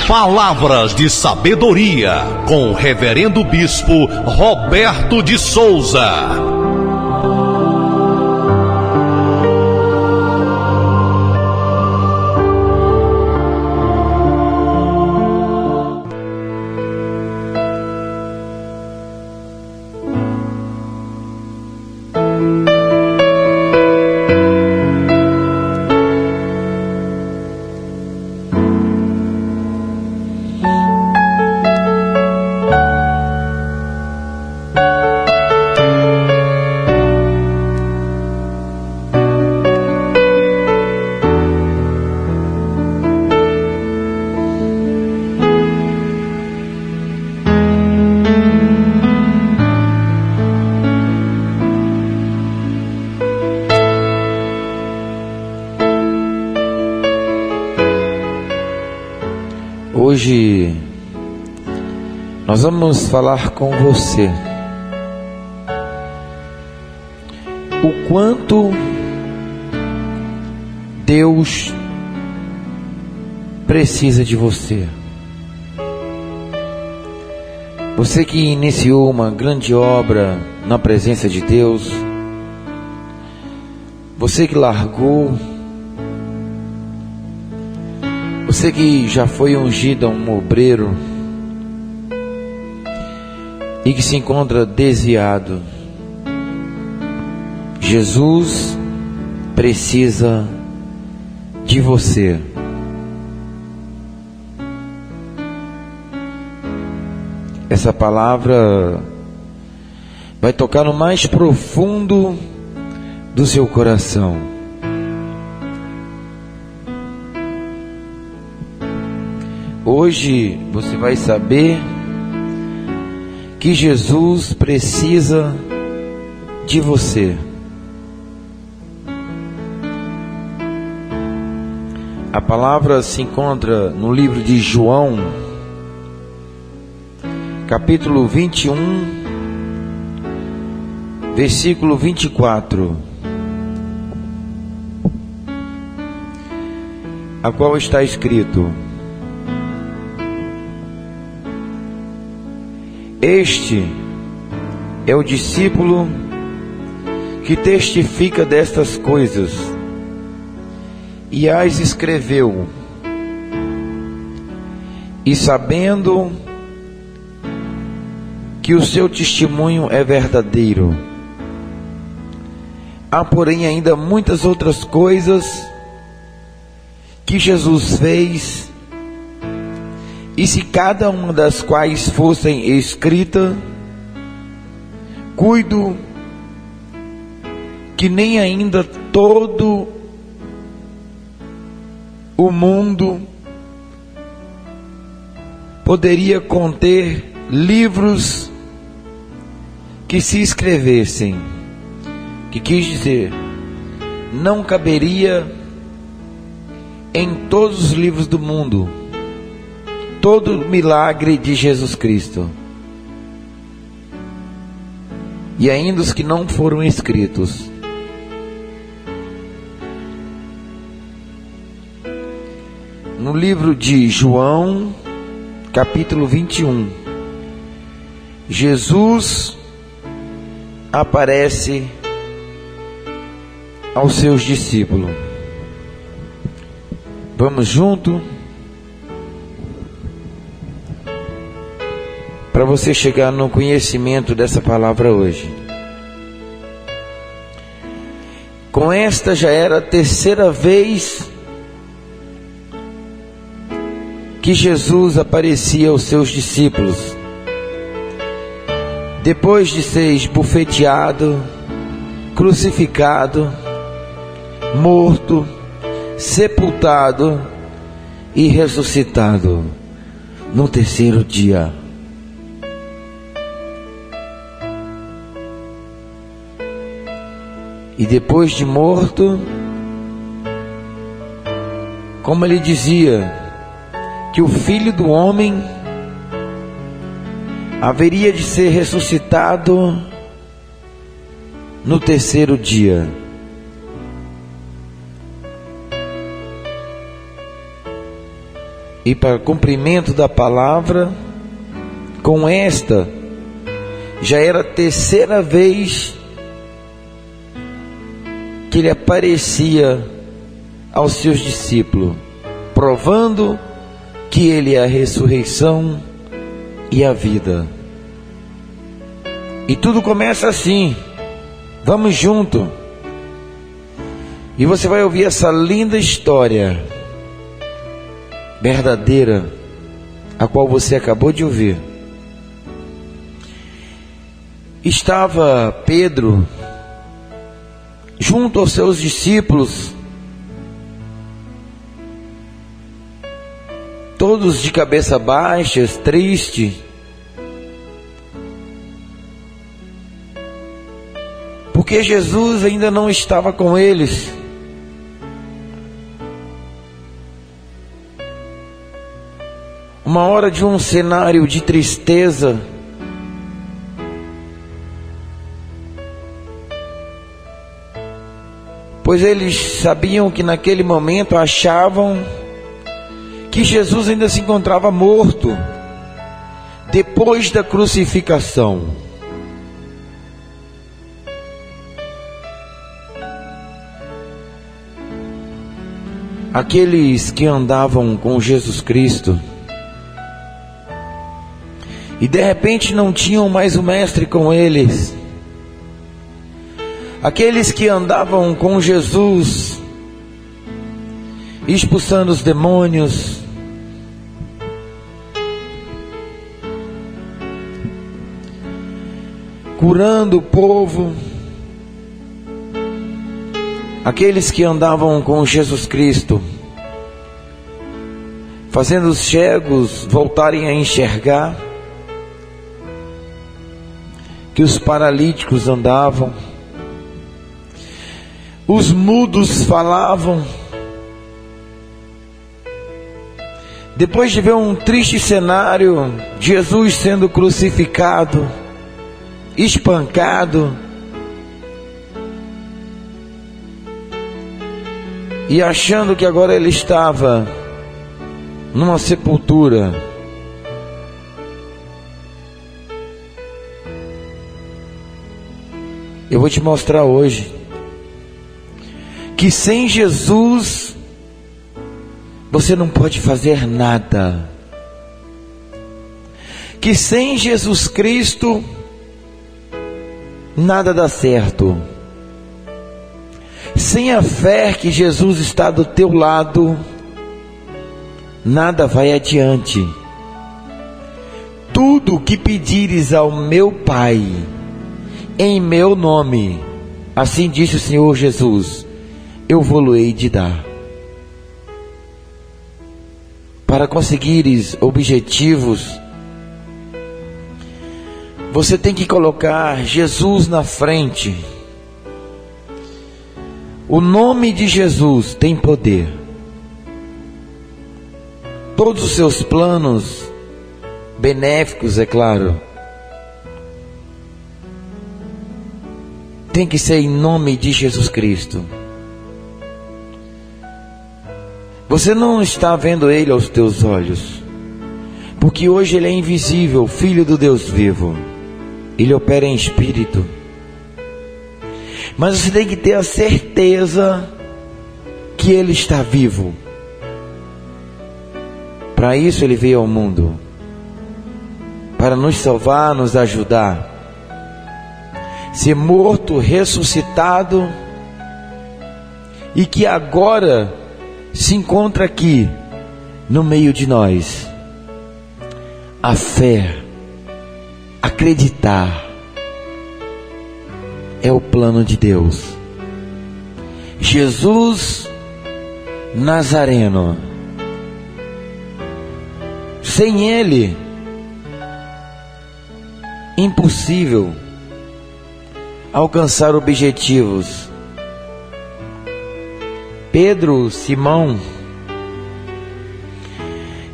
Palavras de sabedoria com o Reverendo Bispo Roberto de Souza. Hoje nós vamos falar com você o quanto Deus precisa de você. Você que iniciou uma grande obra na presença de Deus, você que largou, você que já foi ungido a um obreiro e que se encontra desviado, Jesus precisa de você. Essa palavra vai tocar no mais profundo do seu coração. Hoje você vai saber que Jesus precisa de você. A palavra se encontra no livro de João, capítulo 21, versículo 24, a qual está escrito: Este é o discípulo que testifica destas coisas e as escreveu, e sabendo que o seu testemunho é verdadeiro. Há, porém, ainda muitas outras coisas que Jesus fez, e se cada uma das quais fossem escrita, cuido que nem ainda todo o mundo poderia conter livros que se escrevessem, que quis dizer, não caberia em todos os livros do mundo todo o milagre de Jesus Cristo, e ainda os que não foram escritos. No livro de João, capítulo 21, Jesus aparece aos seus discípulos. Vamos junto? Para você chegar no conhecimento dessa palavra hoje. Com esta já era a terceira vez que Jesus aparecia aos seus discípulos, depois de ser esbofeteado, crucificado, morto, sepultado e ressuscitado no terceiro dia. E depois de morto, como ele dizia, que o Filho do Homem haveria de ser ressuscitado no terceiro dia. e para cumprimento da palavra. Com esta, já era a terceira vez que ele aparecia aos seus discípulos, provando que ele é a ressurreição e a vida. E tudo começa assim. Vamos junto. E você vai ouvir essa linda história verdadeira, a qual você acabou de ouvir. Estava Pedro junto aos seus discípulos, todos de cabeça baixa, tristes, porque Jesus ainda não estava com eles. Uma hora de um cenário de tristeza, pois eles sabiam que naquele momento achavam que Jesus ainda se encontrava morto depois da crucificação. Aqueles que andavam com Jesus Cristo e de repente não tinham mais o Mestre com eles, aqueles que andavam com Jesus, expulsando os demônios, curando o povo, aqueles que andavam com Jesus Cristo, fazendo os cegos voltarem a enxergar, que os paralíticos andavam, os mudos falavam. Depois de ver um triste cenário, Jesus sendo crucificado, espancado, e achando que agora ele estava numa sepultura, eu vou te mostrar hoje que sem Jesus você não pode fazer nada, que sem Jesus Cristo nada dá certo. Sem a fé que Jesus está do teu lado, nada vai adiante. Tudo que pedires ao meu Pai, em meu nome, assim disse o Senhor Jesus, eu vou-lhe de dar. Para conseguires objetivos, você tem que colocar Jesus na frente. O nome de Jesus tem poder. Todos os seus planos benéficos, é claro, tem que ser em nome de Jesus Cristo. Você não está vendo Ele aos teus olhos, porque hoje Ele é invisível, Filho do Deus vivo. Ele opera em espírito. Mas você tem que ter a certeza que Ele está vivo. Para isso Ele veio ao mundo, para nos salvar, nos ajudar, ser morto, ressuscitado, e que agora se encontra aqui no meio de nós. A fé, acreditar, é o plano de Deus. Jesus Nazareno, sem Ele, impossível alcançar objetivos. Pedro, Simão,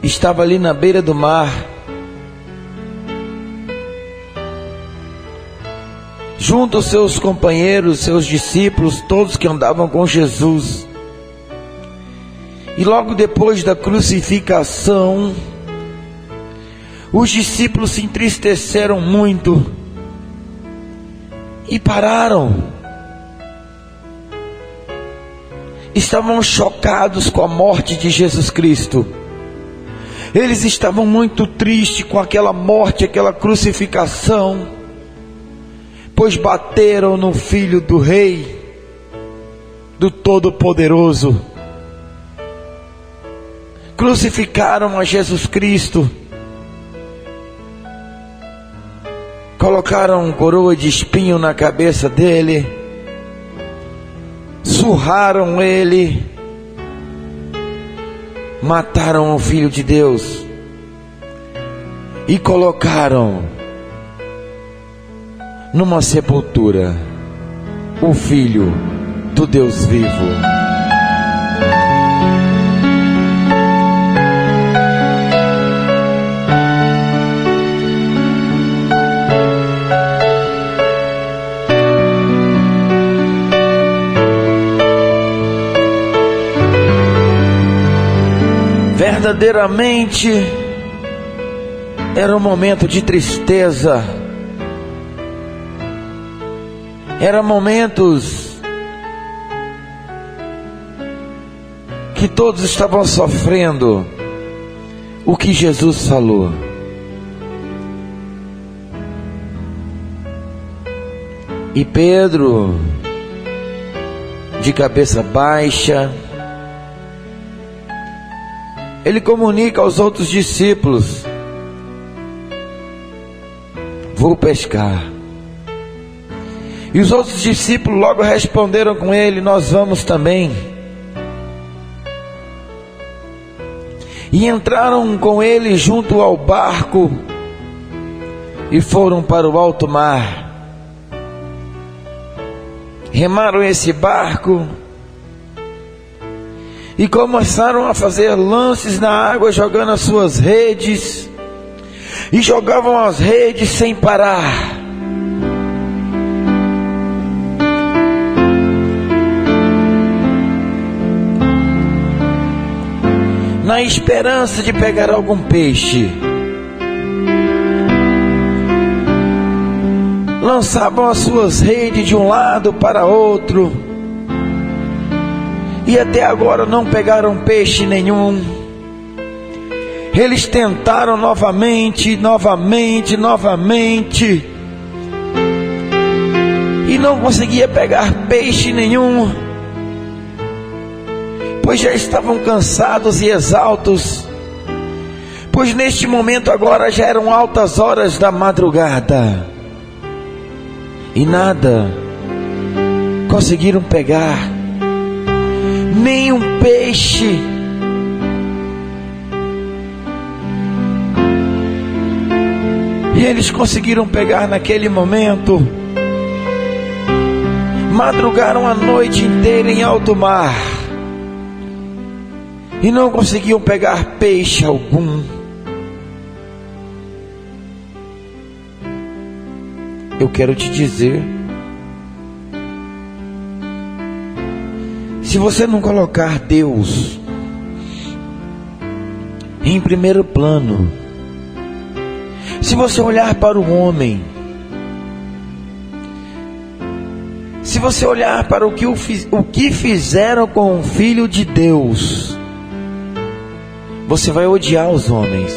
estava ali na beira do mar, junto aos seus companheiros, seus discípulos, todos que andavam com Jesus. E logo depois da crucificação, os discípulos se entristeceram muito e pararam. Estavam chocados com a morte de Jesus Cristo. Eles estavam muito tristes com aquela morte, aquela crucificação, pois bateram no Filho do Rei, do Todo-Poderoso. Crucificaram a Jesus Cristo. Colocaram coroa de espinho na cabeça dele. Surraram ele. Mataram o Filho de Deus. E colocaram numa sepultura o Filho do Deus vivo. Verdadeiramente era um momento de tristeza. Eram momentos que todos estavam sofrendo o que Jesus falou. E Pedro, de cabeça baixa, ele comunica aos outros discípulos: vou pescar. E os outros discípulos logo responderam com ele: nós vamos também. E entraram com ele junto ao barco e foram para o alto mar. Remaram esse barco e começaram a fazer lances na água, jogando as suas redes, e jogavam as redes sem parar. Na esperança de pegar algum peixe. Lançavam as suas redes de um lado para outro, e até agora não pegaram peixe nenhum. Eles tentaram novamente, e não conseguia pegar peixe nenhum, pois já estavam cansados e exaustos, pois neste momento agora já eram altas horas da madrugada, e nada conseguiram pegar, nem um peixe. E eles conseguiram pegar naquele momento. Madrugaram a noite inteira em alto mar e não conseguiam pegar peixe algum. Eu quero te dizer, se você não colocar Deus em primeiro plano, se você olhar para o homem, se você olhar para o que fizeram com o Filho de Deus, você vai odiar os homens.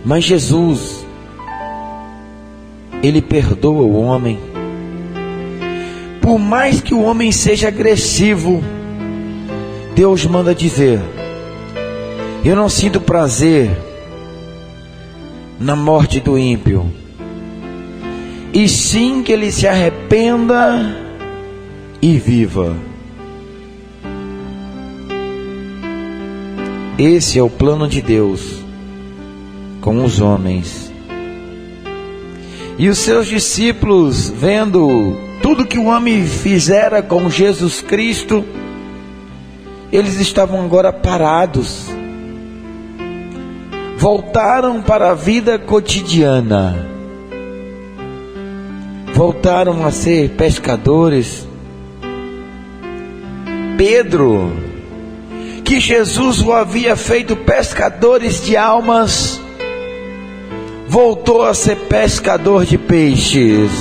Mas Jesus, Ele perdoa o homem. Por mais que o homem seja agressivo, Deus manda dizer: eu não sinto prazer na morte do ímpio, e sim que ele se arrependa e viva. Esse é o plano de Deus com os homens. E os seus discípulos, vendo tudo que o homem fizera com Jesus Cristo, eles estavam agora parados. Voltaram para a vida cotidiana. Voltaram a ser pescadores. Pedro, que Jesus o havia feito pescadores de almas, voltou a ser pescador de peixes.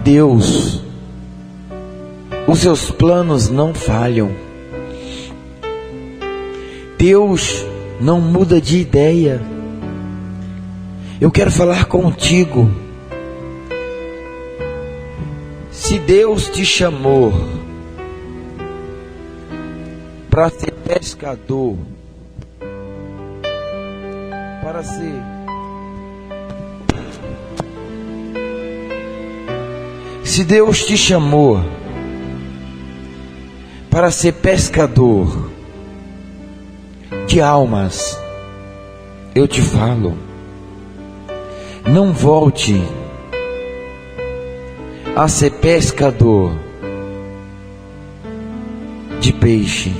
Deus, os seus planos não falham. Deus não muda de ideia. Eu quero falar contigo. Se Deus te chamou para ser pescador, se Deus te chamou para ser pescador de almas, eu te falo, não volte a ser pescador de peixe.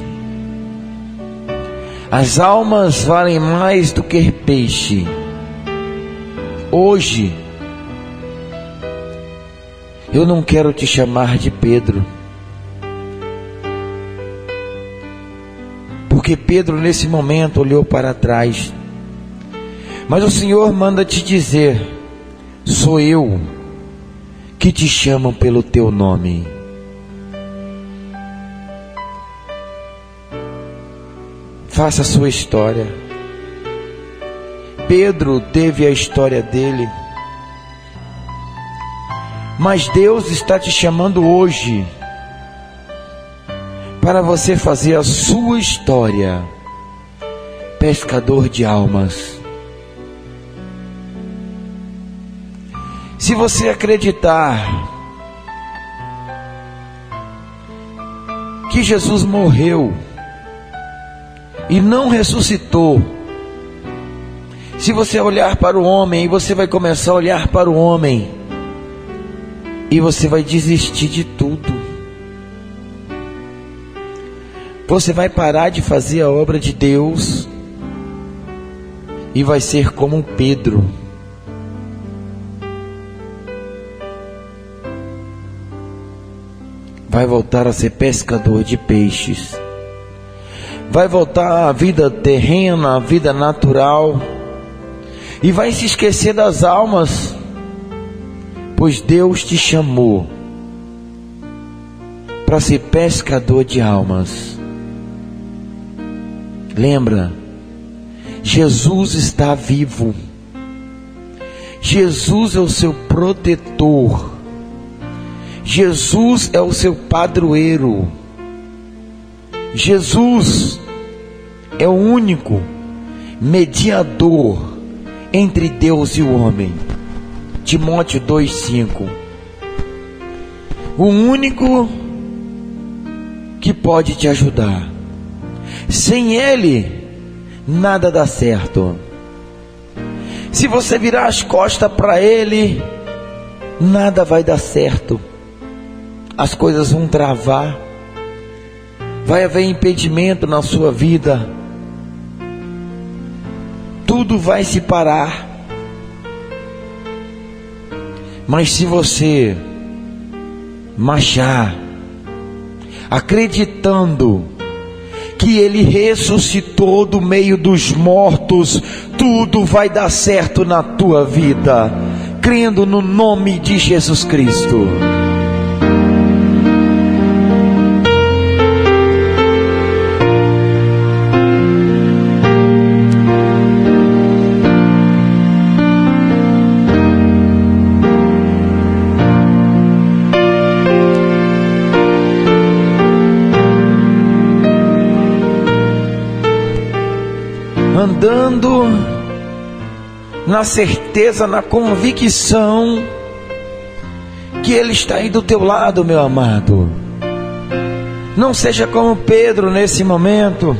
As almas valem mais do que peixe. Hoje, eu não quero te chamar de Pedro, porque Pedro nesse momento olhou para trás. Mas o Senhor manda te dizer: sou eu que te chamo pelo teu nome. Faça a sua história. Pedro teve a história dele, mas Deus está te chamando hoje para você fazer a sua história, pescador de almas. Se você acreditar que Jesus morreu e não ressuscitou, se você olhar para o homem, e você vai começar a olhar para o homem, e você vai desistir de tudo. Você vai parar de fazer a obra de Deus e vai ser como Pedro. Vai voltar a ser pescador de peixes. Vai voltar à vida terrena, à vida natural, e vai se esquecer das almas, pois Deus te chamou para ser pescador de almas. Lembra, Jesus está vivo. Jesus é o seu protetor. Jesus é o seu padroeiro. Jesus é o único mediador entre Deus e o homem. Timóteo 2:5. O único que pode te ajudar. Sem Ele, nada dá certo. Se você virar as costas para Ele, nada vai dar certo. As coisas vão travar. Vai haver impedimento na sua vida. Tudo vai se parar. Mas se você marchar, acreditando que Ele ressuscitou do meio dos mortos, tudo vai dar certo na tua vida, crendo no nome de Jesus Cristo. Andando na certeza, na convicção que Ele está aí do teu lado, meu amado. Não seja como Pedro nesse momento,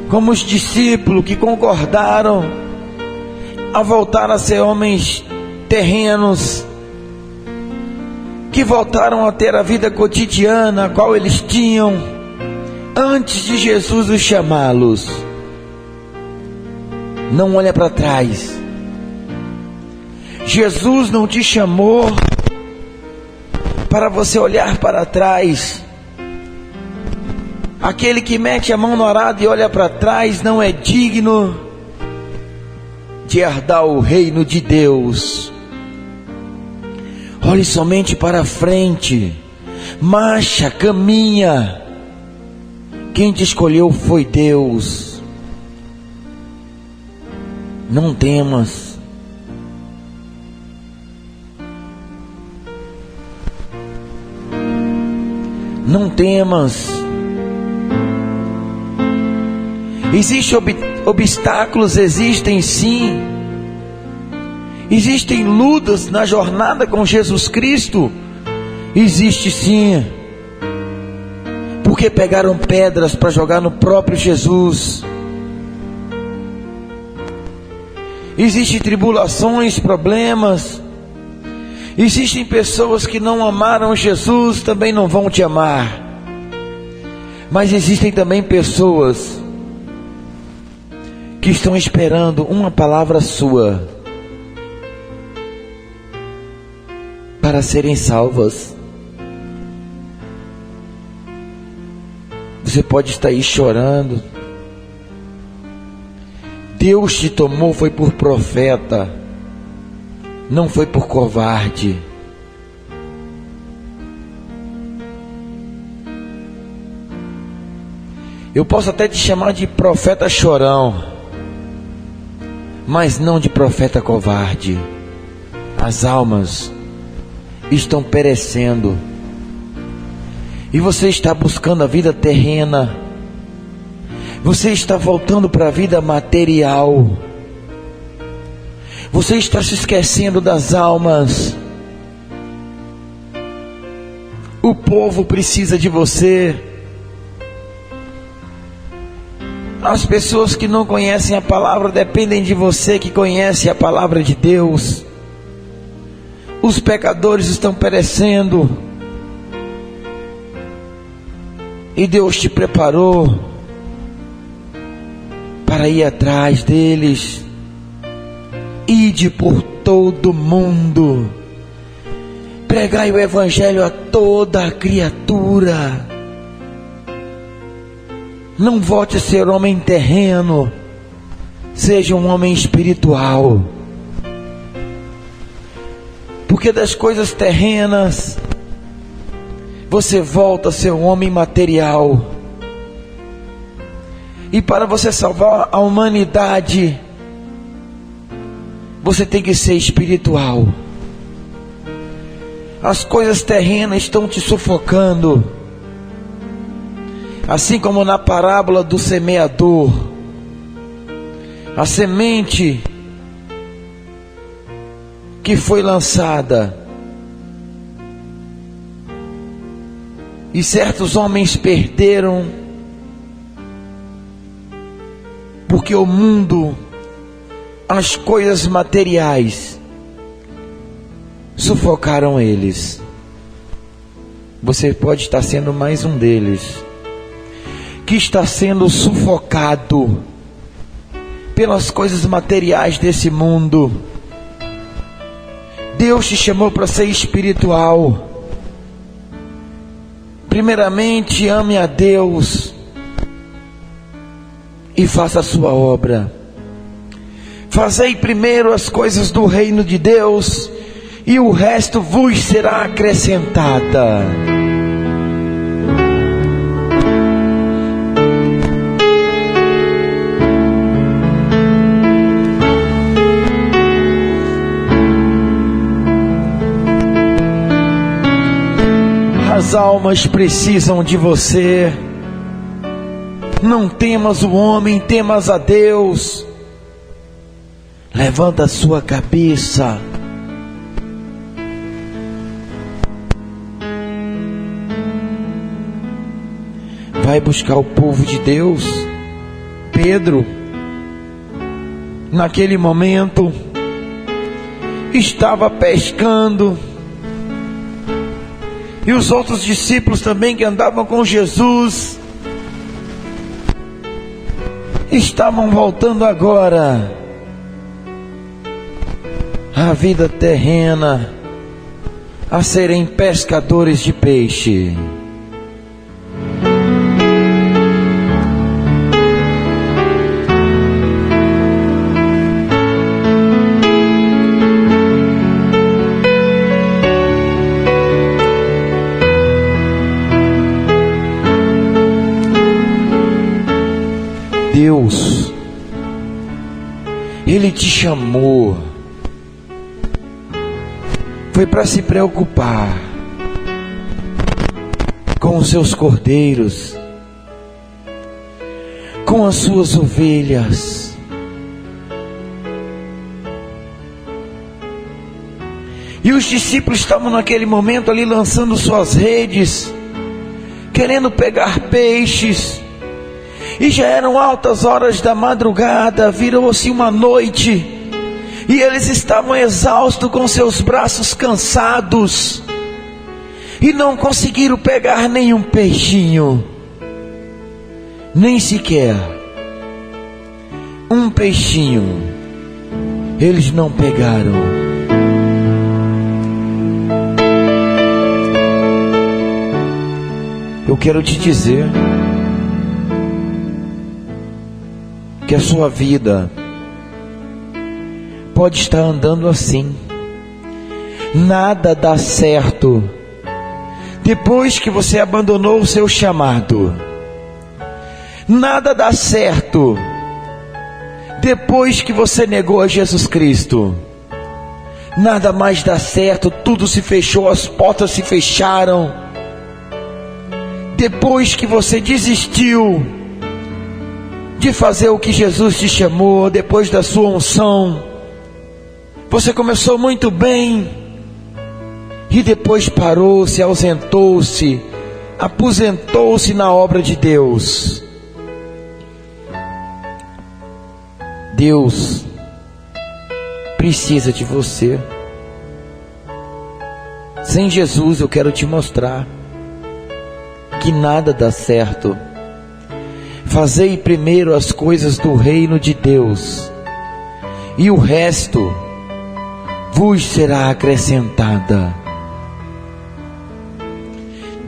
como os discípulos que concordaram a voltar a ser homens terrenos, que voltaram a ter a vida cotidiana a qual eles tinham antes de Jesus os chamá-los. não olha para trás. Jesus não te chamou para você olhar para trás. Aquele que mete a mão no arado e olha para trás não é digno de herdar o reino de Deus. Olhe somente para frente, marcha, caminha. Quem te escolheu foi Deus. Não temas. Não temas. Existem obstáculos, existem sim. Existem lutas na jornada com Jesus Cristo. Existe sim. Porque pegaram pedras para jogar no próprio Jesus. Existem tribulações, problemas. Existem pessoas que não amaram Jesus, também não vão te amar. Mas existem também pessoas que estão esperando uma palavra sua para serem salvas. Você pode estar aí chorando. Deus te tomou foi por profeta, não foi por covarde. Eu posso até te chamar de profeta chorão, mas não de profeta covarde. As almas estão perecendo e você está buscando a vida terrena. Você está voltando para a vida material. Você está se esquecendo das almas. O povo precisa de você. As pessoas que não conhecem a palavra dependem de você que conhece a palavra de Deus. Os pecadores estão perecendo. E Deus te preparou para ir atrás deles. Ide por todo mundo, pregai o evangelho a toda a criatura. Não volte a ser homem terreno, seja um homem espiritual. Porque das coisas terrenas você volta a ser um homem material. E para você salvar a humanidade, você tem que ser espiritual. As coisas terrenas estão te sufocando. Assim como na parábola do semeador, a semente que foi lançada, e certos homens perderam, porque o mundo, as coisas materiais sufocaram eles. Você pode estar sendo mais um deles, que está sendo sufocado pelas coisas materiais desse mundo. Deus te chamou para ser espiritual. Primeiramente, ame a Deus e faça a sua obra. Fazei primeiro as coisas do reino de Deus, e o resto vos será acrescentada. As almas precisam de você. Não temas o homem, temas a Deus. Levanta a sua cabeça. Vai buscar o povo de Deus. Pedro, naquele momento, estava pescando. E os outros discípulos também que andavam com Jesus estavam voltando agora. a vida terrena, a serem pescadores de peixe. Deus, Ele te chamou, foi para se preocupar com os seus cordeiros, com as suas ovelhas. E os discípulos estavam naquele momento ali lançando suas redes, querendo pegar peixes. E já eram altas horas da madrugada, virou-se uma noite, e eles estavam exaustos, com seus braços cansados, e não conseguiram pegar nenhum peixinho, nem sequer um peixinho, eles não pegaram. Eu quero te dizer que a sua vida pode estar andando assim. Nada dá certo depois que você abandonou o seu chamado. Nada dá certo depois que você negou a Jesus Cristo. Nada mais dá certo, tudo se fechou, as portas se fecharam. Depois que você desistiu de fazer o que Jesus te chamou, depois da sua unção, você começou muito bem, e depois parou, se ausentou-se, aposentou-se na obra de Deus. Deus precisa de você. Sem Jesus, eu quero te mostrar que nada dá certo. Fazei primeiro as coisas do reino de Deus, e o resto vos será acrescentada.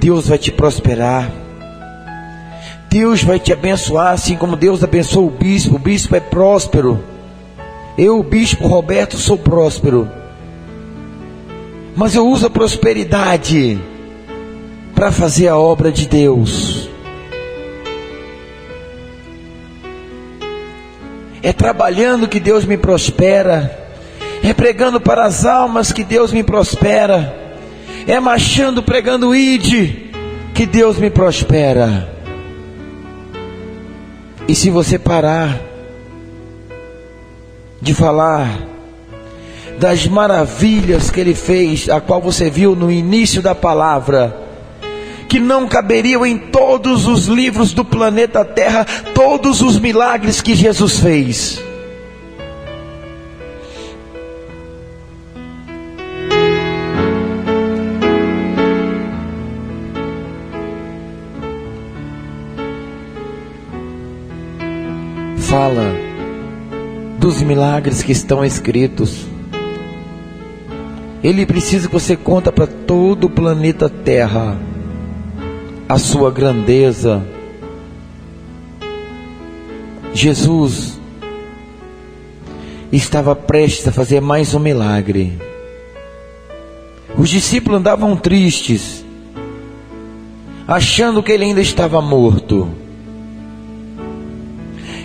Deus vai te prosperar, Deus vai te abençoar, assim como Deus abençoou o bispo. O bispo é próspero. Eu, o bispo Roberto, sou próspero, mas eu uso a prosperidade para fazer a obra de Deus. É trabalhando que Deus me prospera, é pregando para as almas que Deus me prospera, é marchando, pregando ide, que Deus me prospera. E se você parar de falar das maravilhas que Ele fez, a qual você viu no início da palavra, que não caberiam em todos os livros do planeta Terra, todos os milagres que Jesus fez. Fala dos milagres que estão escritos. Ele precisa que você conte para todo o planeta Terra a sua grandeza. Jesus estava prestes a fazer mais um milagre. Os discípulos andavam tristes, achando que ele ainda estava morto.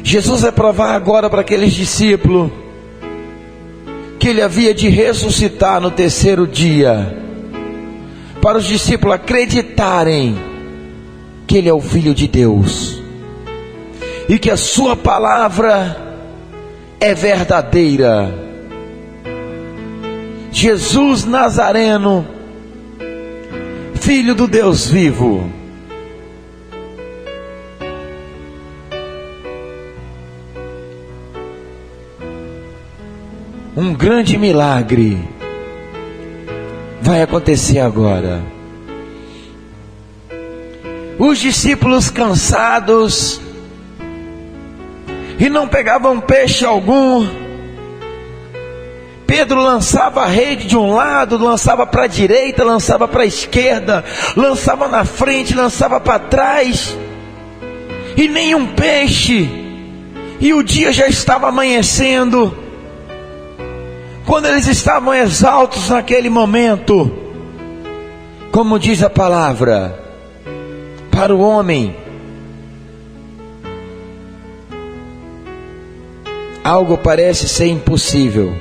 Jesus vai provar agora para aqueles discípulos que ele havia de ressuscitar no terceiro dia, para os discípulos acreditarem que ele é o Filho de Deus, e que a sua palavra é verdadeira. Jesus Nazareno, Filho do Deus vivo. Um grande milagre vai acontecer agora. Os discípulos cansados e não pegavam peixe algum, Pedro lançava a rede de um lado, lançava para a direita, lançava para a esquerda, lançava na frente, lançava para trás, e nenhum peixe. E o dia já estava amanhecendo, quando eles estavam exaustos naquele momento. Como diz a palavra, para o homem algo parece ser impossível,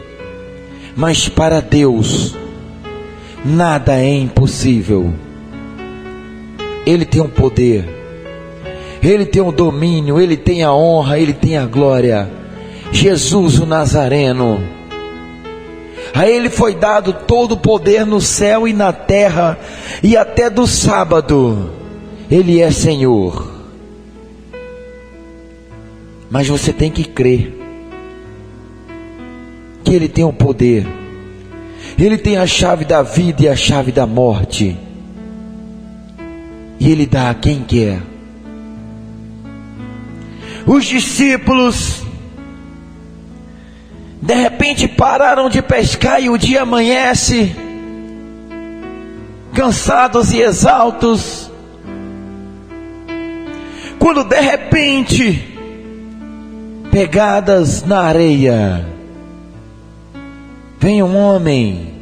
mas para Deus nada é impossível. Ele tem o poder, Ele tem o domínio, Ele tem a honra, Ele tem a glória. Jesus o Nazareno, a Ele foi dado todo o poder no céu e na terra, e até do sábado Ele é Senhor. Mas você tem que crer que Ele tem o poder, Ele tem a chave da vida e a chave da morte, e Ele dá a quem quer. Os discípulos de repente pararam de pescar e o dia amanhece, cansados e exaustos, quando de repente, pegadas na areia, vem um homem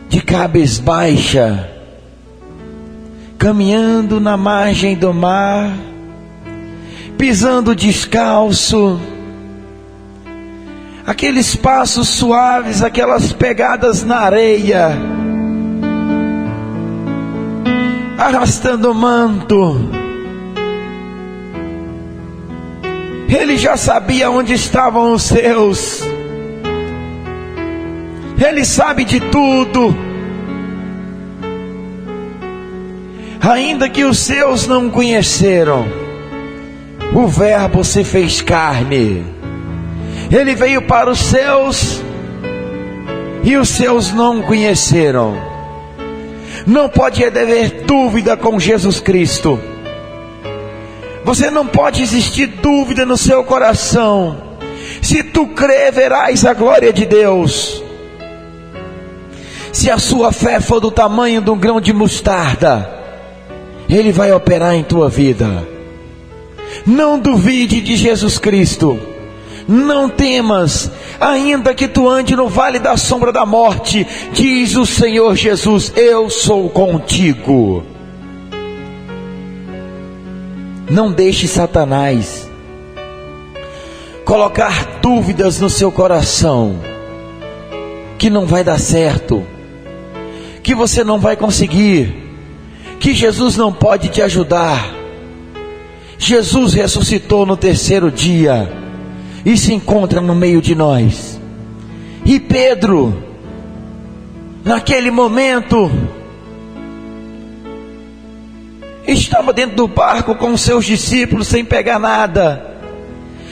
de cabeça baixa, caminhando na margem do mar, pisando descalço, aqueles passos suaves, aquelas pegadas na areia, arrastando o manto. Ele já sabia onde estavam os seus, Ele sabe de tudo. Ainda que os seus não conheceram, o Verbo se fez carne. Ele veio para os seus, e os seus não conheceram. Não pode haver dúvida com Jesus Cristo. Você não pode existir dúvida no seu coração. Se tu crer, verás a glória de Deus. Se a sua fé for do tamanho de um grão de mostarda, Ele vai operar em tua vida. Não duvide de Jesus Cristo. Não temas, ainda que tu ande no vale da sombra da morte, diz o Senhor Jesus, eu sou contigo. Não deixe Satanás colocar dúvidas no seu coração, que não vai dar certo, que você não vai conseguir, que Jesus não pode te ajudar. Jesus ressuscitou no terceiro dia e se encontra no meio de nós. E Pedro, naquele momento, estava dentro do barco com seus discípulos sem pegar nada,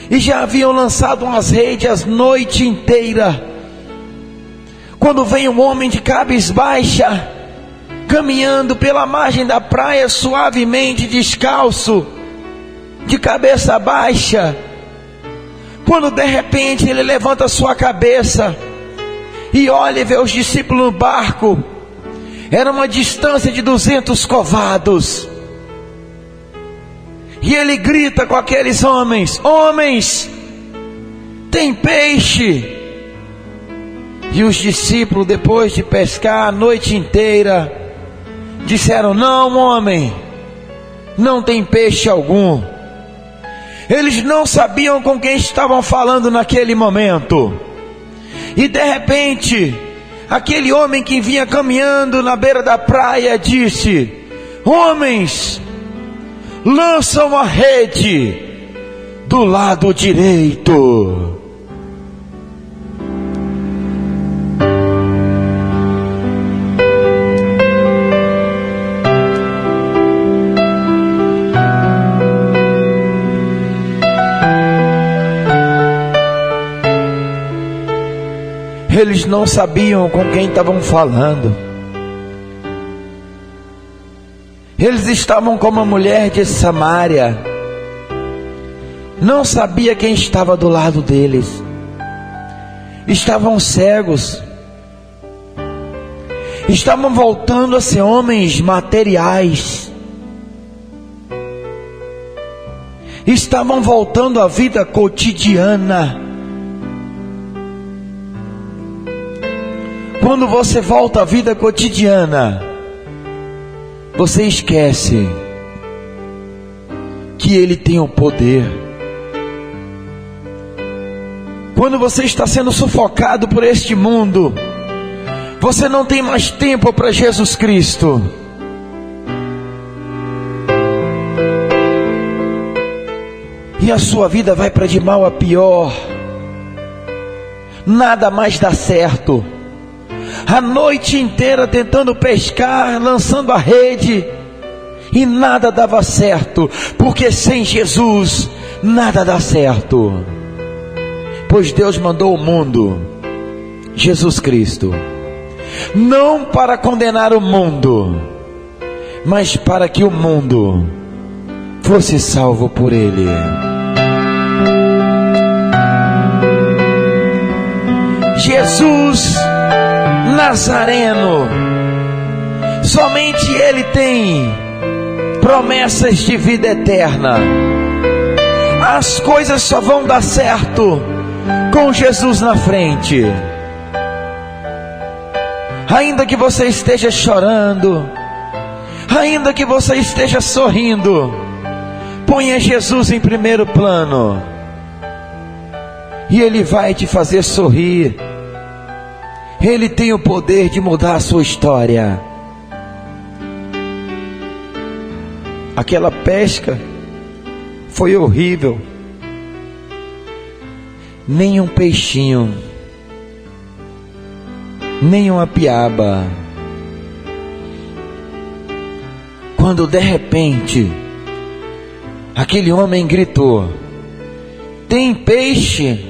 e já haviam lançado umas redes a noite inteira, quando vem um homem de cabeça baixa, caminhando pela margem da praia suavemente, descalço, de cabeça baixa. Quando de repente ele levanta a sua cabeça e olha e vê os discípulos no barco, era uma distância de 200 covados, e ele grita com aqueles homens: homens, tem peixe? E os discípulos, depois de pescar a noite inteira, disseram: não, homem, não tem peixe algum. Eles não sabiam com quem estavam falando naquele momento. E de repente, aquele homem que vinha caminhando na beira da praia disse: homens, lançam a rede do lado direito. Eles não sabiam com quem estavam falando. Eles estavam com uma mulher de Samaria. Não sabia quem estava do lado deles. estavam cegos, estavam voltando a ser homens materiais, estavam voltando à vida cotidiana. Quando você volta à vida cotidiana, você esquece que Ele tem o poder. Quando você está sendo sufocado por este mundo, você não tem mais tempo para Jesus Cristo. E a sua vida vai para de mal a pior. Nada mais dá certo. A noite inteira tentando pescar, lançando a rede, e nada dava certo, porque sem Jesus nada dá certo. Pois Deus mandou ao mundo Jesus Cristo, não para condenar o mundo, mas para que o mundo fosse salvo por Ele. Jesus Nazareno, somente Ele tem promessas de vida eterna. As coisas só vão dar certo com Jesus na frente. Ainda que você esteja chorando, ainda que você esteja sorrindo, ponha Jesus em primeiro plano, e Ele vai te fazer sorrir. Ele tem o poder de mudar a sua história. Aquela pesca foi horrível. Nem um peixinho, nem uma piaba. Quando de repente aquele homem gritou: tem peixe?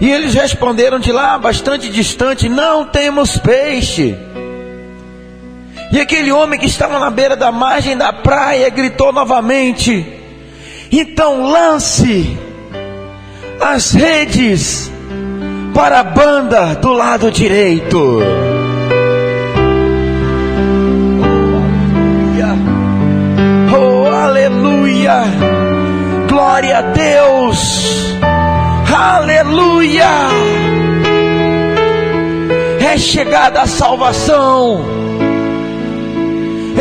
E eles responderam de lá bastante distante: não temos peixe. E aquele homem que estava na beira da margem da praia gritou novamente: então lance as redes para a banda do lado direito. Oh, aleluia! Glória a Deus! Aleluia! É chegada a salvação.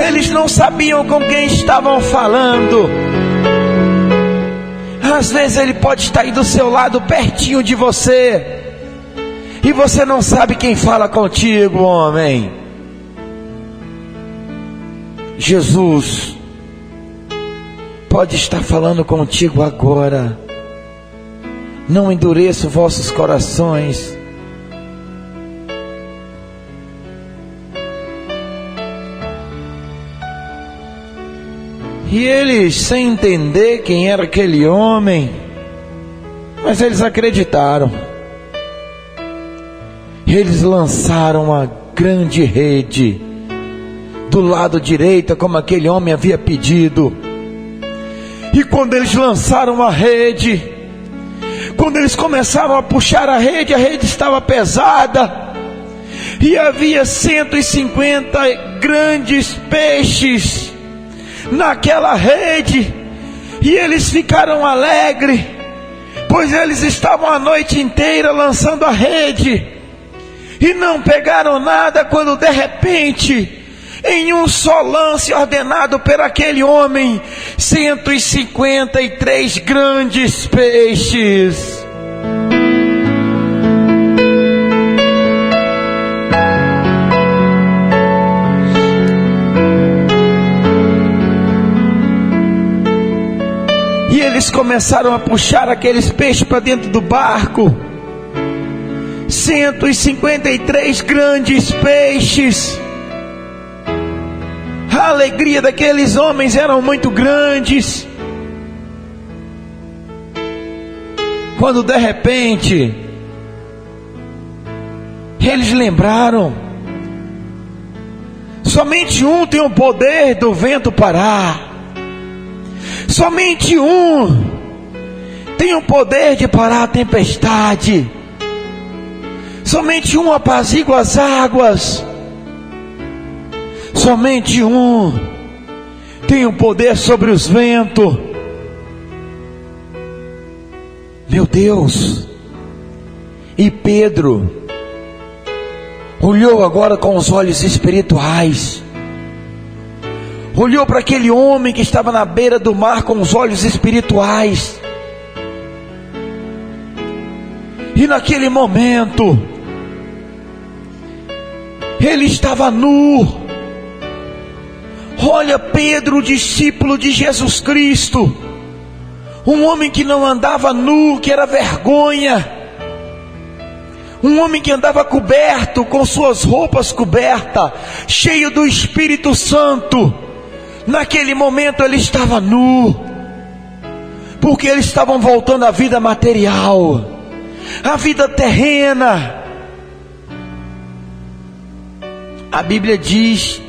Eles não sabiam com quem estavam falando. Às vezes Ele pode estar aí do seu lado, pertinho de você, e você não sabe quem fala contigo, homem. Jesus pode estar falando contigo agora. Não endureça os vossos corações. E eles, sem entender quem era aquele homem, mas eles acreditaram. Eles lançaram uma grande rede do lado direito, como aquele homem havia pedido. E quando eles lançaram a rede, quando eles começaram a puxar a rede estava pesada, e havia 150 grandes peixes naquela rede. E eles ficaram alegres, pois eles estavam a noite inteira lançando a rede e não pegaram nada, quando de repente, em um só lance ordenado por aquele homem, 153 grandes peixes. E eles começaram a puxar aqueles peixes para dentro do barco. 153 grandes peixes. A alegria daqueles homens era muito grandes, quando de repente eles lembraram: somente um tem o poder do vento parar, somente um tem o poder de parar a tempestade. Somente um apazigua as águas. Somente um tem o poder sobre os ventos. Meu Deus! E Pedro olhou agora com os olhos espirituais. Olhou para aquele homem que estava na beira do mar com os olhos espirituais. E naquele momento, ele estava nu. Olha Pedro, discípulo de Jesus Cristo, um homem que não andava nu, que era vergonha, um homem que andava coberto, com suas roupas cobertas, cheio do Espírito Santo. Naquele momento ele estava nu, porque eles estavam voltando à vida material, à vida terrena. A Bíblia diz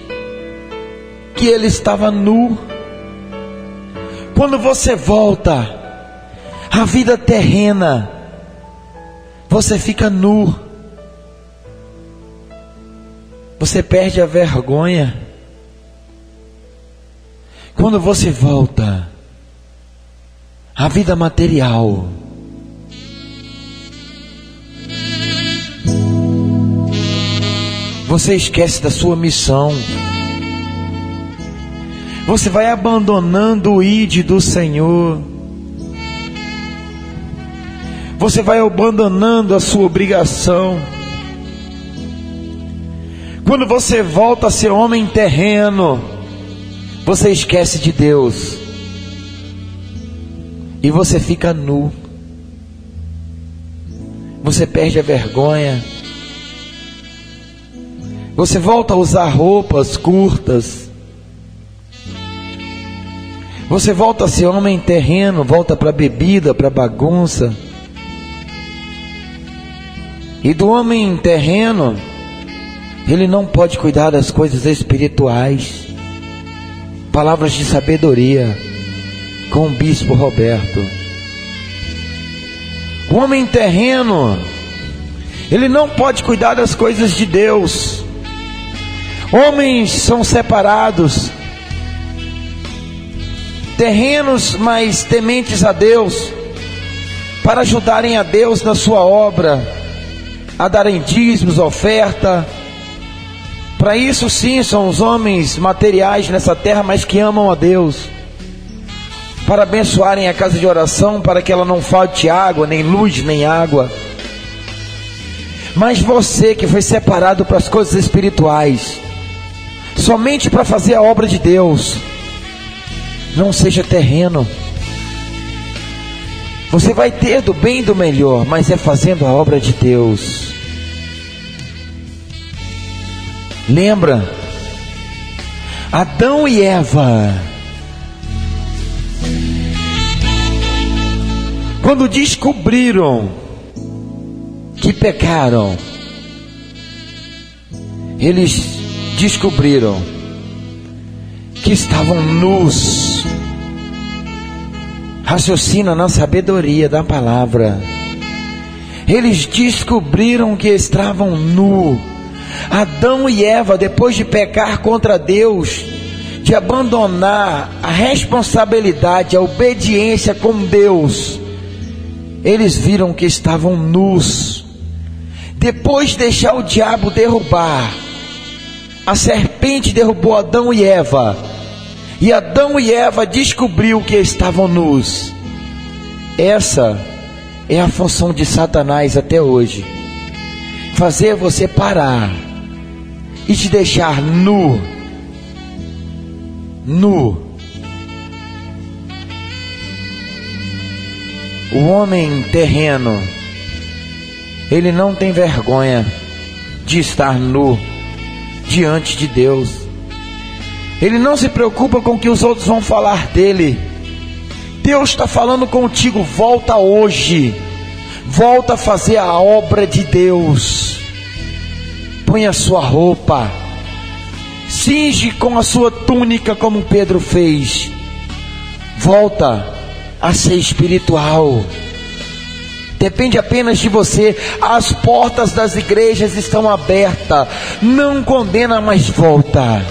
que ele estava nu. Quando você volta à vida terrena, você fica nu. Você perde a vergonha. Quando você volta à vida material, você esquece da sua missão. Você vai abandonando o ide do Senhor. Você vai abandonando a sua obrigação. Quando você volta a ser homem terreno, você esquece de Deus. E você fica nu. Você perde a vergonha. Você volta a usar roupas curtas. Você volta a ser homem terreno, volta para bebida, para bagunça. E do homem terreno, ele não pode cuidar das coisas espirituais. Palavras de sabedoria com o bispo Roberto. O homem terreno, ele não pode cuidar das coisas de Deus. Homens são separados, terrenos, mas tementes a Deus, para ajudarem a Deus na sua obra, a darem dízimos, oferta. Para isso sim, são os homens materiais nessa terra, mas que amam a Deus, para abençoarem a casa de oração, para que ela não falte água, nem luz, nem água. Mas você que foi separado para as coisas espirituais, somente para fazer a obra de Deus, não seja terreno. Você vai ter do bem e do melhor, mas é fazendo a obra de Deus. Lembra? Adão e Eva, quando descobriram que pecaram, eles descobriram que estavam nus. Raciocina na sabedoria da palavra. Eles descobriram que estavam nus. Adão e Eva, depois de pecar contra Deus, de abandonar a responsabilidade, a obediência com Deus, eles viram que estavam nus. Depois de deixar o diabo derrubar, a serpente derrubou Adão e Eva, e Adão e Eva descobriu que estavam nus. Essa é a função de Satanás até hoje: fazer você parar e te deixar nu. Nu. O homem terreno, ele não tem vergonha de estar nu diante de Deus. Ele não se preocupa com o que os outros vão falar dele. Deus está falando contigo: volta hoje, volta a fazer a obra de Deus. Põe a sua roupa, cinge com a sua túnica como Pedro fez. Volta a ser espiritual. Depende apenas de você. As portas das igrejas estão abertas. Não condena, mas volta.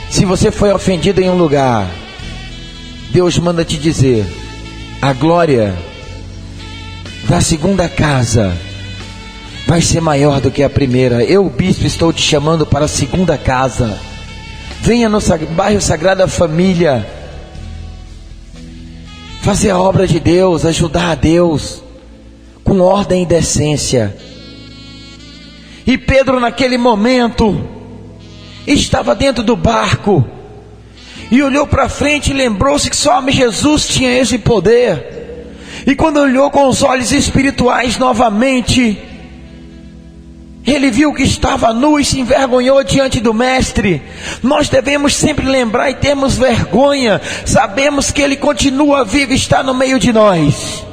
Se você foi ofendido em um lugar, Deus manda te dizer: a glória da segunda casa vai ser maior do que a primeira. Eu, bispo, estou te chamando para a segunda casa. Venha no bairro Sagrada Família fazer a obra de Deus, ajudar a Deus com ordem e decência. E Pedro, naquele momento, estava dentro do barco e olhou para frente e lembrou-se que só Jesus tinha esse poder. E quando olhou com os olhos espirituais novamente, ele viu que estava nu e se envergonhou diante do Mestre. Nós devemos sempre lembrar e termos vergonha. Sabemos que Ele continua vivo e está no meio de nós.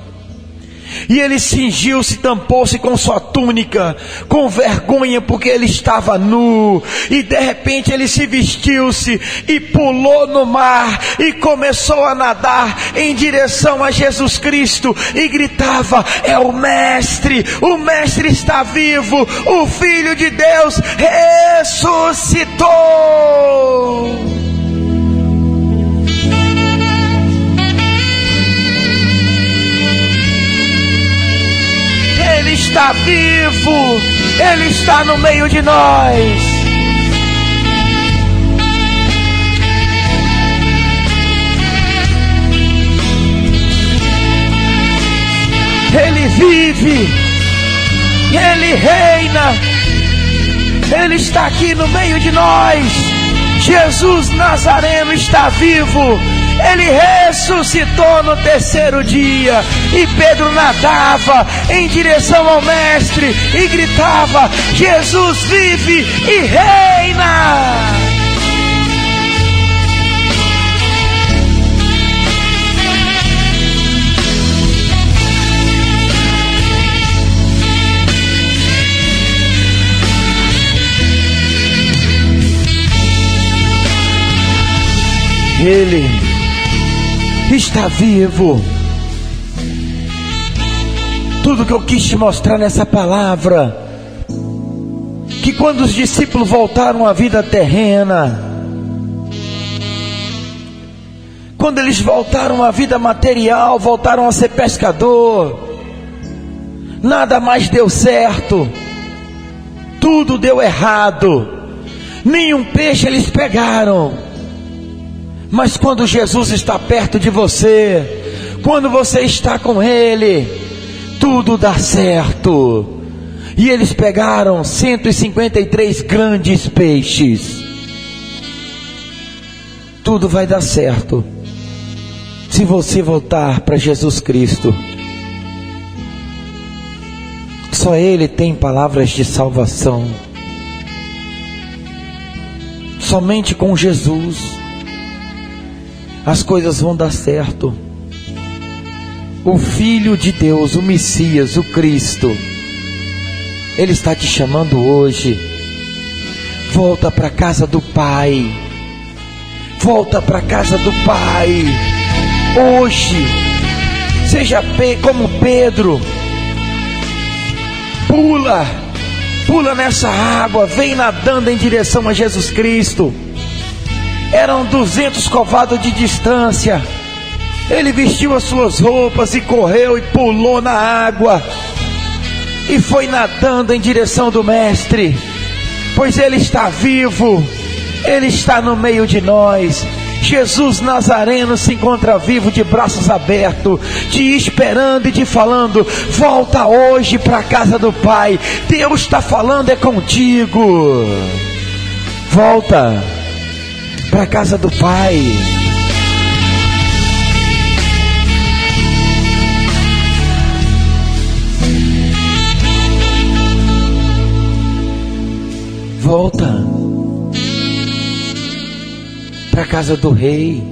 E ele cingiu-se, tampou-se com sua túnica, com vergonha, porque ele estava nu. E de repente ele se vestiu-se e pulou no mar e começou a nadar em direção a Jesus Cristo e gritava: é o Mestre está vivo, o Filho de Deus ressuscitou. Ele está vivo, Ele está no meio de nós. Ele vive, Ele reina, Ele está aqui no meio de nós. Jesus Nazareno está vivo. Ele ressuscitou no terceiro dia. E Pedro nadava em direção ao Mestre e gritava: Jesus vive e reina. Ele está vivo. Tudo que eu quis te mostrar nessa palavra, que quando os discípulos voltaram à vida terrena, quando eles voltaram à vida material, voltaram a ser pescador, nada mais deu certo, tudo deu errado, nenhum peixe eles pegaram. Mas quando Jesus está perto de você, quando você está com Ele, tudo dá certo. E eles pegaram 153 grandes peixes. Tudo vai dar certo se você voltar para Jesus Cristo. Só Ele tem palavras de salvação. Somente com Jesus as coisas vão dar certo. O Filho de Deus, o Messias, o Cristo, Ele está te chamando hoje. Volta para a casa do Pai. Volta para a casa do Pai. Hoje, seja como Pedro. Pula nessa água, vem nadando em direção a Jesus Cristo. Eram 200 covados de distância. Ele vestiu as suas roupas e correu e pulou na água e foi nadando em direção do Mestre, pois Ele está vivo, Ele está no meio de nós. Jesus Nazareno se encontra vivo, de braços abertos, te esperando e te falando: volta hoje para a casa do Pai. Deus está falando, é contigo. Volta para a casa do Pai. Volta para a casa do Rei.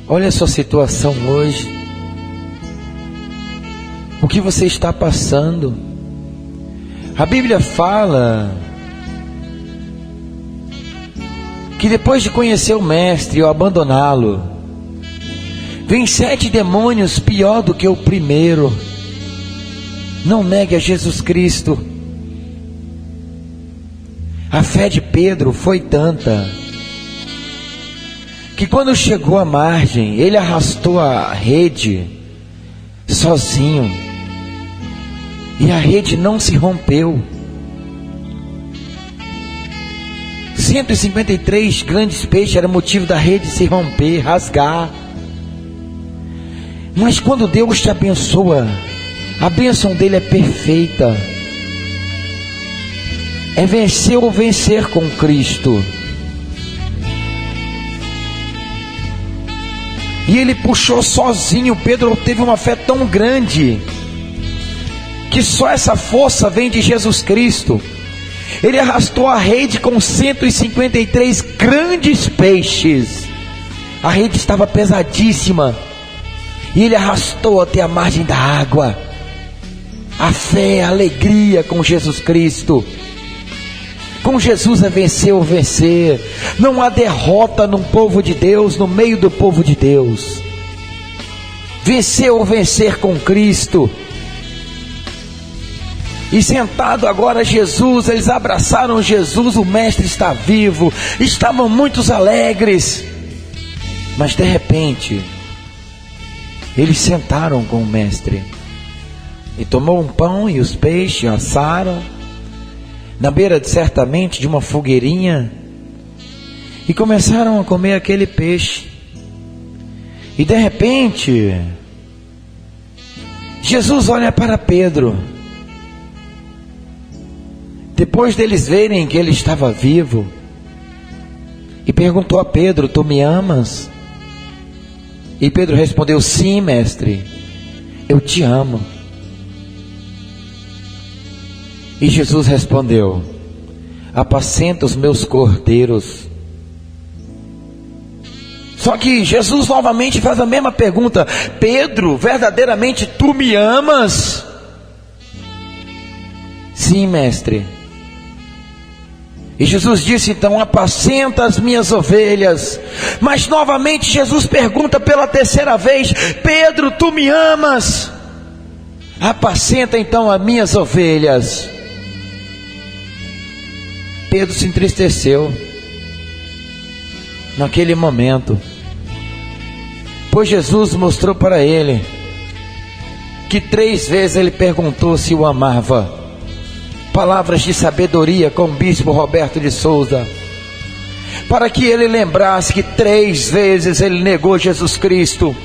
Olha a sua situação hoje. O que você está passando? A Bíblia fala que depois de conhecer o Mestre e abandoná-lo, Vem 7 demônios pior do que o primeiro. Não negue a Jesus Cristo. A fé de Pedro foi tanta que quando chegou à margem, ele arrastou a rede sozinho. E a rede não se rompeu. 153 grandes peixes era motivo da rede se romper, rasgar. Mas quando Deus te abençoa, a bênção dele é perfeita. É vencer ou vencer com Cristo. E ele puxou sozinho. Pedro teve uma fé tão grande que só essa força vem de Jesus Cristo. Ele arrastou a rede com 153 grandes peixes. A rede estava pesadíssima e ele arrastou até a margem da água. A fé, a alegria com Jesus Cristo. Com Jesus é vencer ou vencer. Não há derrota no povo de Deus, no meio do povo de Deus. Vencer ou vencer com Cristo. E sentado agora Jesus, eles abraçaram Jesus, o Mestre está vivo. Estavam muito alegres. Mas de repente, eles sentaram com o Mestre. E tomou um pão e os peixes, assaram na beira certamente de uma fogueirinha, e começaram a comer aquele peixe. E de repente, Jesus olha para Pedro, depois deles verem que ele estava vivo, e perguntou a Pedro: tu me amas? E Pedro respondeu: sim, mestre, eu te amo. E Jesus respondeu: apacenta os meus cordeiros. Só que Jesus novamente faz a mesma pergunta: Pedro, verdadeiramente tu me amas? Sim, mestre. E Jesus disse então: apacenta as minhas ovelhas. Mas novamente Jesus pergunta pela terceira vez: Pedro, tu me amas? Apacenta então as minhas ovelhas. Pedro se entristeceu naquele momento, pois Jesus mostrou para ele que 3 vezes ele perguntou se o amava. Palavras de sabedoria com o bispo Roberto de Souza, para que ele lembrasse que 3 vezes ele negou Jesus Cristo,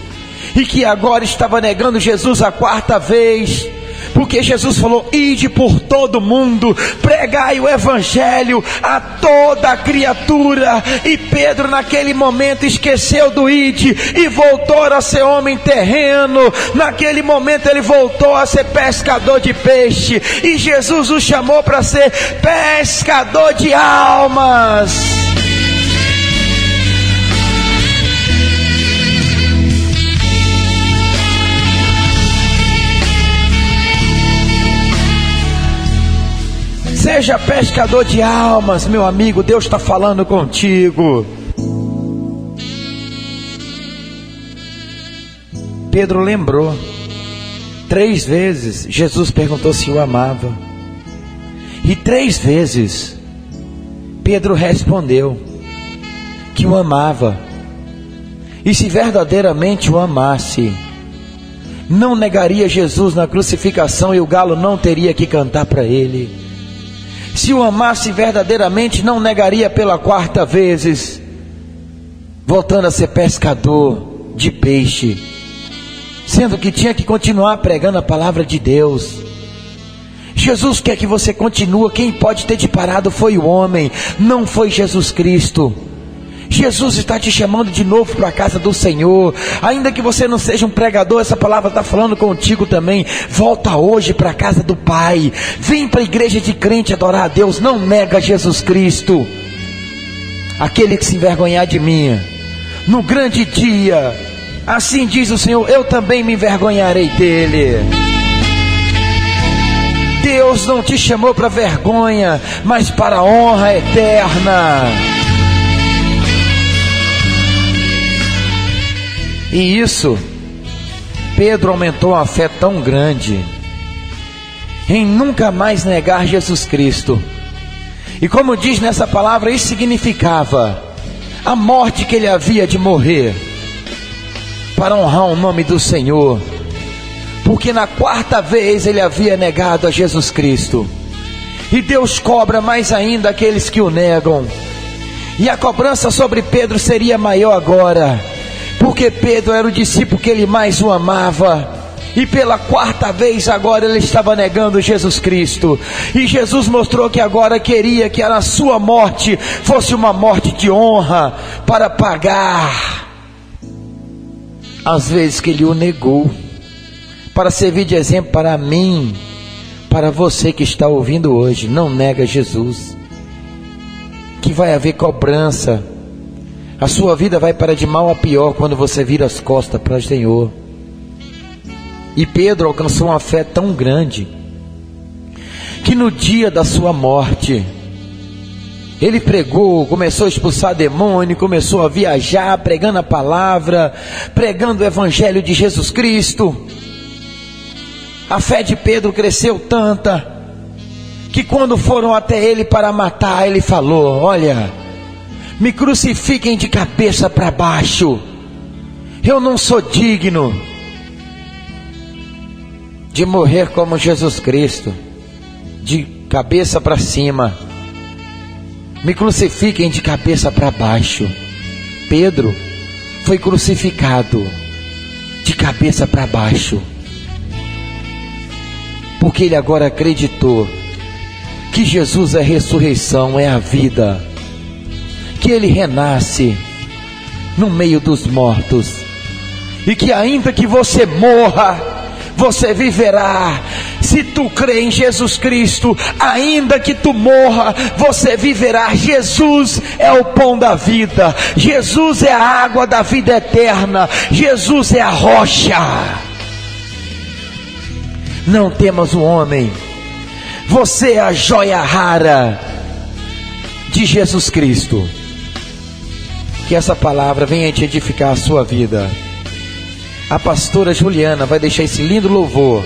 e que agora estava negando Jesus a 4ª vez, porque Jesus falou: ide por todo mundo, pregai o evangelho a toda criatura. E Pedro naquele momento esqueceu do ide e voltou a ser homem terreno. Naquele momento ele voltou a ser pescador de peixe, e Jesus o chamou para ser pescador de almas. Seja pescador de almas, meu amigo. Deus está falando contigo. Pedro lembrou. 3 vezes Jesus perguntou se o amava, e 3 vezes Pedro respondeu que o amava. E se verdadeiramente o amasse, não negaria Jesus na crucificação, e o galo não teria que cantar para ele. Se o amasse verdadeiramente, não negaria pela 4ª vez, voltando a ser pescador de peixe, sendo que tinha que continuar pregando a palavra de Deus. Jesus quer que você continue. Quem pode ter te parado foi o homem, não foi Jesus Cristo. Jesus está te chamando de novo para a casa do Senhor. Ainda que você não seja um pregador, essa palavra está falando contigo também. Volta hoje para a casa do Pai. Vem para a igreja de crente adorar a Deus. Não nega Jesus Cristo. Aquele que se envergonhar de mim no grande dia, assim diz o Senhor, eu também me envergonharei dele. Deus não te chamou para vergonha, mas para a honra eterna. E isso, Pedro aumentou a fé tão grande em nunca mais negar Jesus Cristo. E como diz nessa palavra, isso significava a morte que ele havia de morrer para honrar o nome do Senhor, porque na quarta vez ele havia negado a Jesus Cristo. E Deus cobra mais ainda aqueles que o negam. E a cobrança sobre Pedro seria maior agora, porque Pedro era o discípulo que ele mais o amava. E pela quarta vez agora ele estava negando Jesus Cristo. E Jesus mostrou que agora queria que a sua morte fosse uma morte de honra, para pagar as vezes que ele o negou, para servir de exemplo para mim, para você que está ouvindo hoje. Não nega Jesus, que vai haver cobrança. A sua vida vai para de mal a pior quando você vira as costas para o Senhor. E Pedro alcançou uma fé tão grande que no dia da sua morte ele pregou, começou a expulsar demônio, começou a viajar, pregando a palavra, pregando o evangelho de Jesus Cristo. A fé de Pedro cresceu tanta que quando foram até ele para matar, ele falou: olha, me crucifiquem de cabeça para baixo, eu não sou digno de morrer como Jesus Cristo, de cabeça para cima. Me crucifiquem de cabeça para baixo. Pedro foi crucificado de cabeça para baixo, porque ele agora acreditou que Jesus é a ressurreição, é a vida, que ele renasce no meio dos mortos, e que ainda que você morra, você viverá. Se tu crê em Jesus Cristo, ainda que tu morra, você viverá. Jesus é o pão da vida, Jesus é a água da vida eterna, Jesus é a rocha. Não temas o homem, você é a joia rara de Jesus Cristo. Que essa palavra venha te edificar a sua vida. A pastora Juliana vai deixar esse lindo louvor.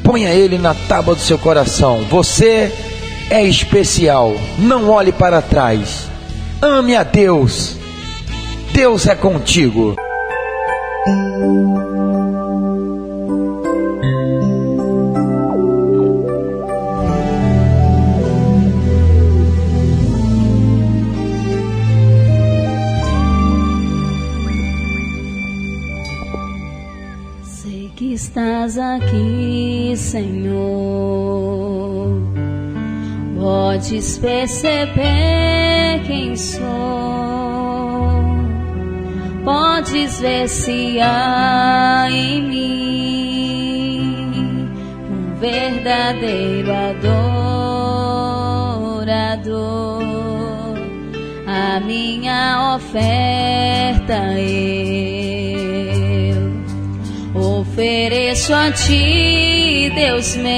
Ponha ele na tábua do seu coração. Você é especial. Não olhe para trás. Ame a Deus. Deus é contigo. Estás aqui, Senhor, podes perceber quem sou, podes ver se há em mim um verdadeiro adorador. A minha oferta ofereço a ti, Deus meu,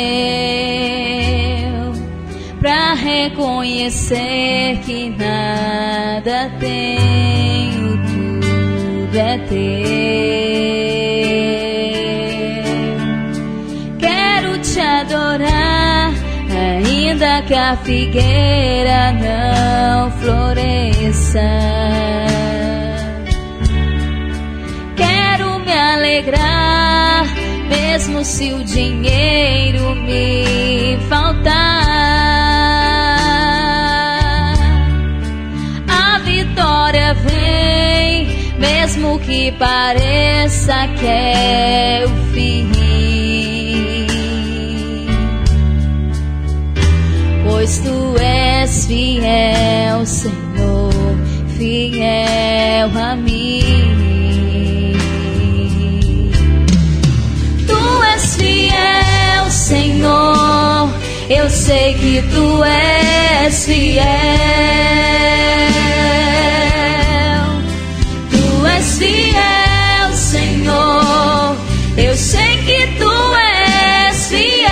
pra reconhecer que nada tenho, tudo é teu. Quero te adorar, ainda que a figueira não floresça. Quero me alegrar, mesmo se o dinheiro me faltar. A vitória vem, mesmo que pareça que é o fim. Pois tu és fiel, Senhor, fiel a mim. Fiel, Senhor, eu sei que tu és fiel. Tu és fiel, Senhor, eu sei que tu és fiel.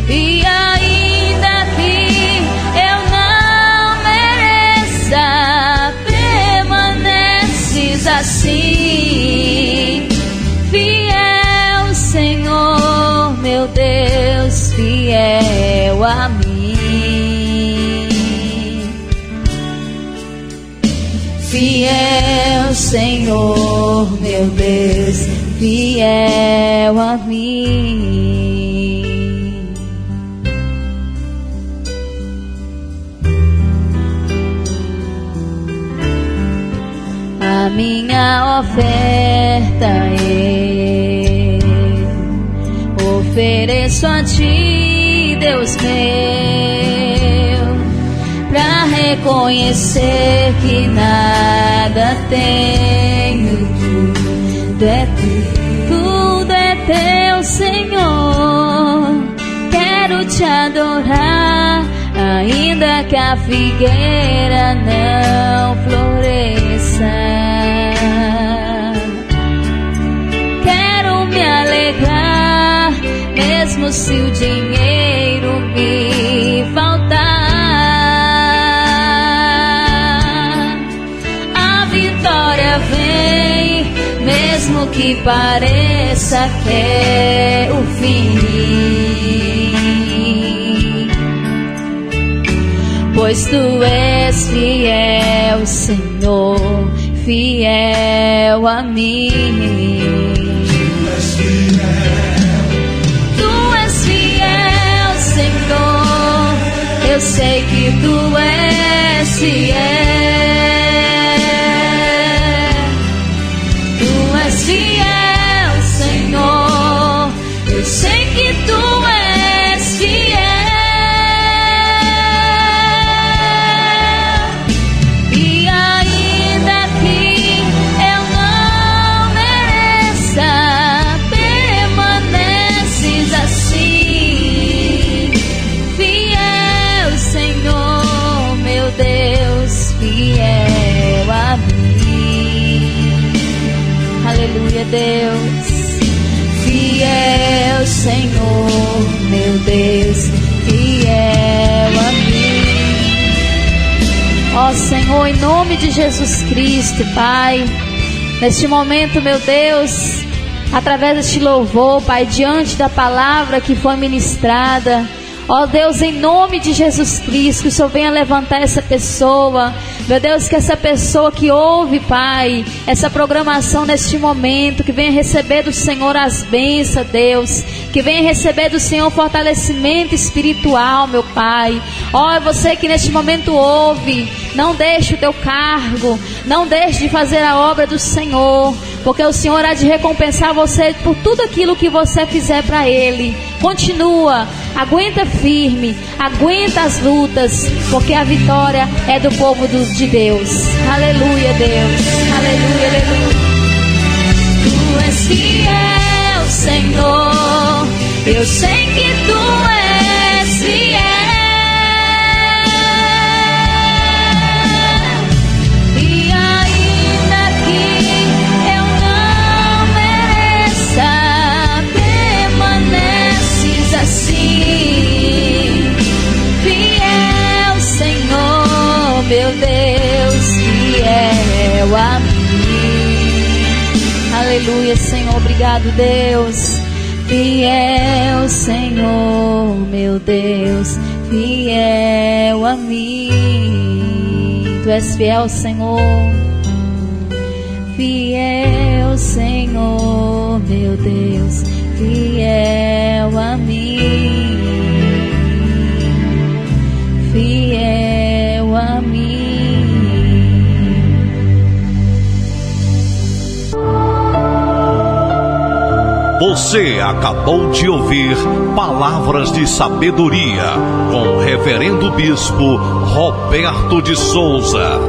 E ainda que eu não mereça, fiel, Senhor, meu Deus, fiel a mim. A minha oferta eu ofereço a Ti, Deus meu, pra reconhecer que nada tenho, tudo é Teu, Senhor. Quero Te adorar, ainda que a figueira não floresça. Quero me alegrar, mesmo se o dinheiro me faltar. A vitória vem, mesmo que pareça que é o fim. Pois Tu és fiel, Senhor, fiel a mim. Tu és fiel, Senhor, eu sei que Tu és fiel. Tu és fiel, Senhor, eu sei que Tu és fiel. Aleluia, Deus, fiel, Senhor, meu Deus, fiel a mim. Ó Senhor, em nome de Jesus Cristo, Pai, neste momento, meu Deus, através deste louvor, Pai, diante da palavra que foi ministrada, ó Deus, em nome de Jesus Cristo, que o Senhor venha levantar essa pessoa, meu Deus, que essa pessoa que ouve, Pai, essa programação neste momento, que venha receber do Senhor as bênçãos, Deus, que venha receber do Senhor fortalecimento espiritual, meu Pai. Ó, você que neste momento ouve, não deixe o teu cargo, não deixe de fazer a obra do Senhor, porque o Senhor há de recompensar você por tudo aquilo que você fizer para Ele. Continua, aguenta firme, aguenta as lutas, porque a vitória é do povo de Deus. Aleluia, Deus, aleluia, aleluia. Tu és fiel, Senhor, eu sei que Tu és fiel. E ainda que eu não mereça, permaneces assim. Fiel, Senhor, meu Deus, fiel a mim. Aleluia, Senhor, obrigado, Deus. Fiel, Senhor, meu Deus, fiel a mim. Tu és fiel, Senhor. Fiel, Senhor, meu Deus, fiel a mim. Fiel a mim. Você acabou de ouvir Palavras de Sabedoria com o Reverendo Bispo Roberto de Souza.